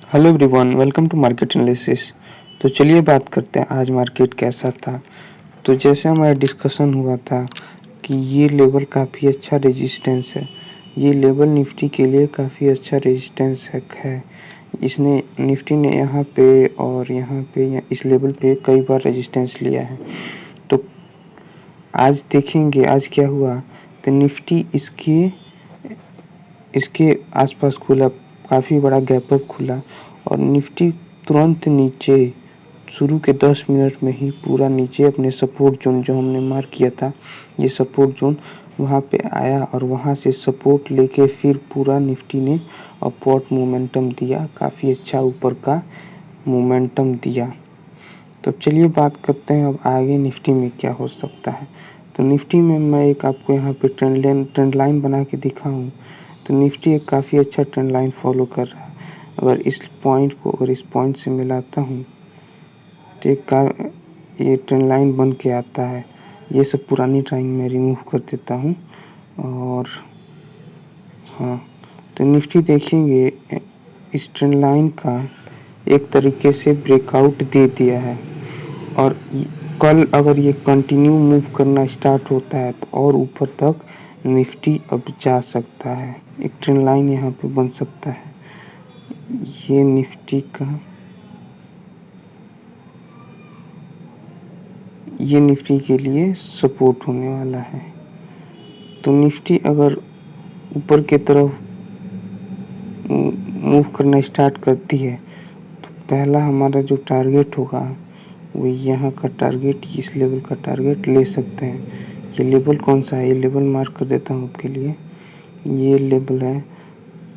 Hello everyone, welcome to market analysis. तो चलिए बात करते हैं आज मार्केट कैसा था। तो जैसे हमारा डिस्कशन हुआ था कि ये लेवल काफ़ी अच्छा रेजिस्टेंस है, ये लेवल निफ्टी के लिए काफ़ी अच्छा रेजिस्टेंस है। इसने निफ्टी ने यहाँ पे और यहाँ पे इस लेवल पे कई बार रेजिस्टेंस लिया है। तो आज देखेंगे आज क्या हुआ। तो निफ्टी इसके आसपास खुला, काफ़ी बड़ा गैप अप खुला और निफ्टी तुरंत नीचे शुरू के 10 मिनट में ही पूरा नीचे अपने सपोर्ट जोन जो हमने मार्क किया था, ये सपोर्ट जोन वहाँ पे आया और वहाँ से सपोर्ट लेके फिर पूरा निफ्टी ने अपवर्ड मोमेंटम दिया, काफ़ी अच्छा ऊपर का मोमेंटम दिया। तो चलिए बात करते हैं अब आगे निफ्टी में क्या हो सकता है। तो निफ्टी में मैं एक आपको यहाँ पे ट्रेंड लाइन बना के दिखाऊँ तो निफ्टी एक काफ़ी अच्छा ट्रेंड लाइन फॉलो कर रहा है। अगर इस पॉइंट से मिलाता हूँ तो ये ट्रेंड लाइन बन के आता है। ये सब पुरानी ट्रेंड में रिमूव कर देता हूँ और हाँ, तो निफ्टी देखेंगे इस ट्रेंड लाइन का एक तरीके से ब्रेकआउट दे दिया है और कल अगर ये कंटिन्यू मूव करना स्टार्ट होता है तो और ऊपर तक निफ्टी अब जा सकता है। एक ट्रेंड लाइन यहाँ पे बन सकता है। ये निफ्टी के लिए सपोर्ट होने वाला है। तो निफ्टी अगर ऊपर की तरफ मूव करना स्टार्ट करती है तो पहला हमारा जो टारगेट होगा वो यहाँ का टारगेट, इस लेवल का टारगेट ले सकते हैं। ये लेवल कौन सा है, ये लेवल मार्क कर देता हूँ आपके लिए। ये लेवल है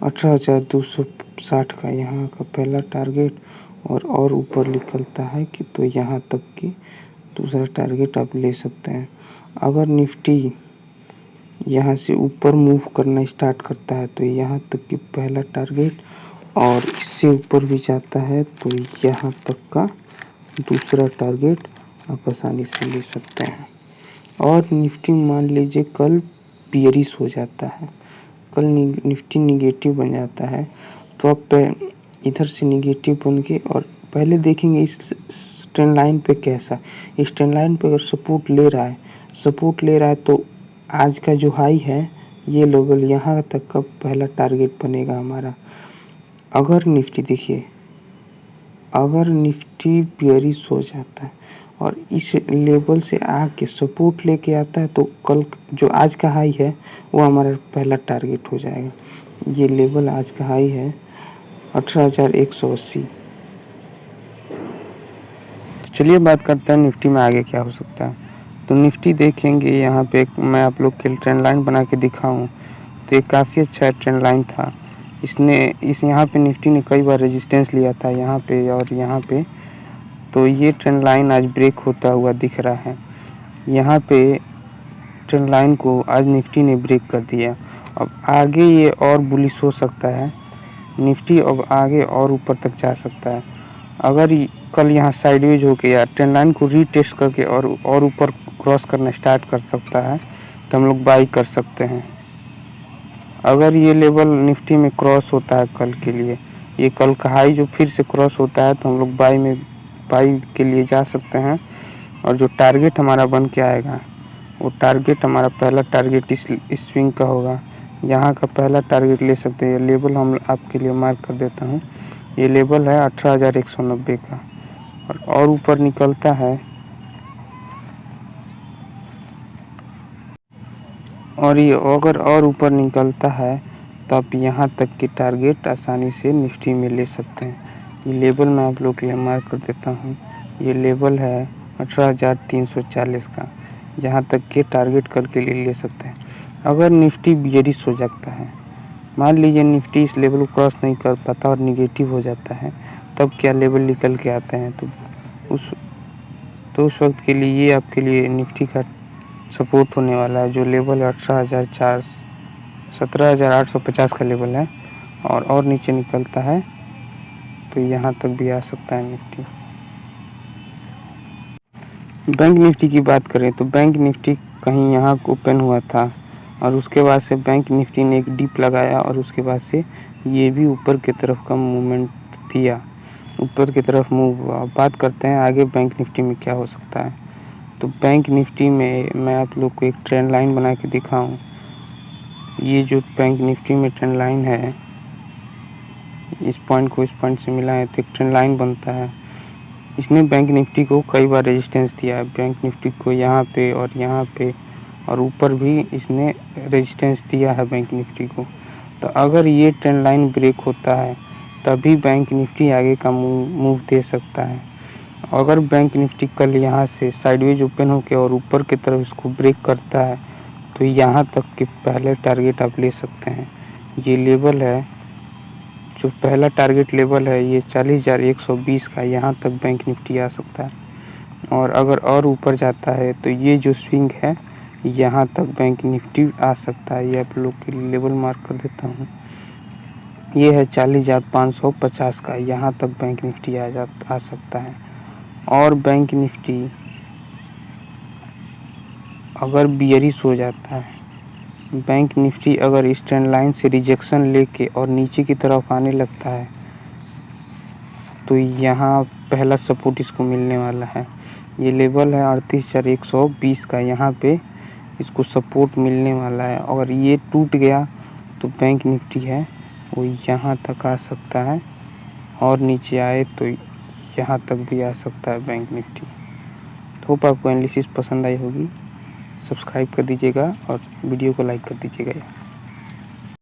18,260 का, यहाँ का पहला टारगेट और ऊपर निकलता है कि तो यहाँ तक की दूसरा टारगेट आप ले सकते हैं। अगर निफ्टी यहाँ से ऊपर मूव करना स्टार्ट करता है तो यहाँ तक की पहला टारगेट और इससे ऊपर भी जाता है तो यहाँ तक का दूसरा टारगेट आप आसानी से ले सकते हैं। और निफ्टी मान लीजिए कल बियरिश हो जाता है, कल निफ्टी निगेटिव बन जाता है तो आप इधर से निगेटिव बन के और पहले देखेंगे इस ट्रेंड लाइन पे कैसा, इस ट्रेंड लाइन पे अगर सपोर्ट ले रहा है तो आज का जो हाई है ये लेवल यहाँ तक का पहला टारगेट बनेगा हमारा। अगर निफ्टी बियरिश हो जाता है और इस लेवल से आके सपोर्ट लेके आता है तो कल जो आज का हाई है वो हमारा पहला टारगेट हो जाएगा। ये लेवल आज का हाई है 18,180। तो चलिए बात करते हैं निफ्टी में आगे क्या हो सकता है। तो निफ्टी देखेंगे यहाँ पे मैं आप लोग के ट्रेंड लाइन बना के दिखाऊँ तो ये काफ़ी अच्छा ट्रेंड लाइन था। यहाँ पे निफ्टी ने कई बार रेजिस्टेंस लिया था यहाँ पे और यहाँ पे, तो ये ट्रेंड लाइन आज ब्रेक होता हुआ दिख रहा है। यहाँ पे ट्रेंड लाइन को आज निफ्टी ने ब्रेक कर दिया। अब आगे ये और बुलिश हो सकता है, निफ्टी अब आगे और ऊपर तक जा सकता है। अगर कल यहाँ साइडवेज होके या ट्रेंड लाइन को रीटेस्ट करके और ऊपर क्रॉस करना स्टार्ट कर सकता है तो हम लोग बाई कर सकते हैं। अगर ये लेवल निफ्टी में क्रॉस होता है कल के लिए, ये कल का हाई जो फिर से क्रॉस होता है तो हम लोग बाई के लिए जा सकते हैं। और जो टारगेट हमारा बन के आएगा वो टारगेट हमारा पहला टारगेट इस स्विंग का होगा, यहाँ का पहला टारगेट ले सकते हैं। ये लेवल हम आपके लिए मार्क कर देता हूँ, ये लेवल है 18,190 का और ऊपर निकलता है और ये अगर और ऊपर निकलता है तो आप यहाँ तक के टारगेट आसानी से निफ्टी में ले सकते हैं। ये लेवल मैं आप लोग के लिए मार्क कर देता हूँ, ये लेवल है 18,340 का, जहाँ तक के टारगेट कल के लिए ले सकते हैं। अगर निफ्टी बियरिश हो जाता है, मान लीजिए निफ्टी इस लेवल को क्रॉस नहीं कर पाता और निगेटिव हो जाता है, तब क्या लेवल निकल के आते हैं तो उस वक्त के लिए ये आपके लिए निफ्टी का सपोर्ट होने वाला है। जो लेवल है 17,850 का लेवल है और नीचे निकलता है तो यहाँ तक भी आ सकता है निफ्टी। बैंक निफ्टी की बात करें तो बैंक निफ्टी कहीं यहाँ ओपन हुआ था और उसके बाद से बैंक निफ्टी ने एक डिप लगाया और उसके बाद से ये भी ऊपर की तरफ का मूवमेंट दिया, ऊपर की तरफ मूव हुआ। बात करते हैं आगे बैंक निफ्टी में क्या हो सकता है। तो बैंक निफ्टी में मैं आप लोग को एक ट्रेंड लाइन बना के दिखाऊं। ये जो बैंक निफ्टी में ट्रेंड लाइन है, इस पॉइंट को इस पॉइंट से मिलाएं तो एक ट्रेंड लाइन बनता है। इसने बैंक निफ्टी को कई बार रेजिस्टेंस दिया है, बैंक निफ्टी को यहाँ पे और ऊपर भी इसने रेजिस्टेंस दिया है बैंक निफ्टी को। तो अगर ये ट्रेंड लाइन ब्रेक होता है तभी बैंक निफ्टी आगे का मूव दे सकता है। अगर बैंक निफ्टी कल यहाँ से साइडवेज ओपन होकर और ऊपर की तरफ इसको ब्रेक करता है तो यहाँ तक के पहले टारगेट आप ले सकते हैं। ये लेवल है, जो पहला टारगेट लेवल है ये 40,120 का, यहाँ तक बैंक निफ्टी आ सकता है। और अगर और ऊपर जाता है तो ये जो स्विंग है यहाँ तक बैंक निफ्टी आ सकता है। ये आप लोग के लिए लेवल मार्क कर देता हूँ। ये है 40,550 का, यहाँ तक बैंक निफ्टी आ सकता है। और बैंक निफ्टी अगर बियरिश हो जाता है, बैंक निफ्टी अगर इस ट्रेंड लाइन से रिजेक्शन लेके और नीचे की तरफ आने लगता है तो यहाँ पहला सपोर्ट इसको मिलने वाला है। ये लेवल है 38,120 का, यहाँ पे इसको सपोर्ट मिलने वाला है। अगर ये टूट गया तो बैंक निफ्टी है वो यहाँ तक आ सकता है और नीचे आए तो यहाँ तक भी आ सकता है बैंक निफ्टी। तो होप आपको एनालिसिस पसंद आई होगी। सब्सक्राइब कर दीजिएगा और वीडियो को लाइक कर दीजिएगा।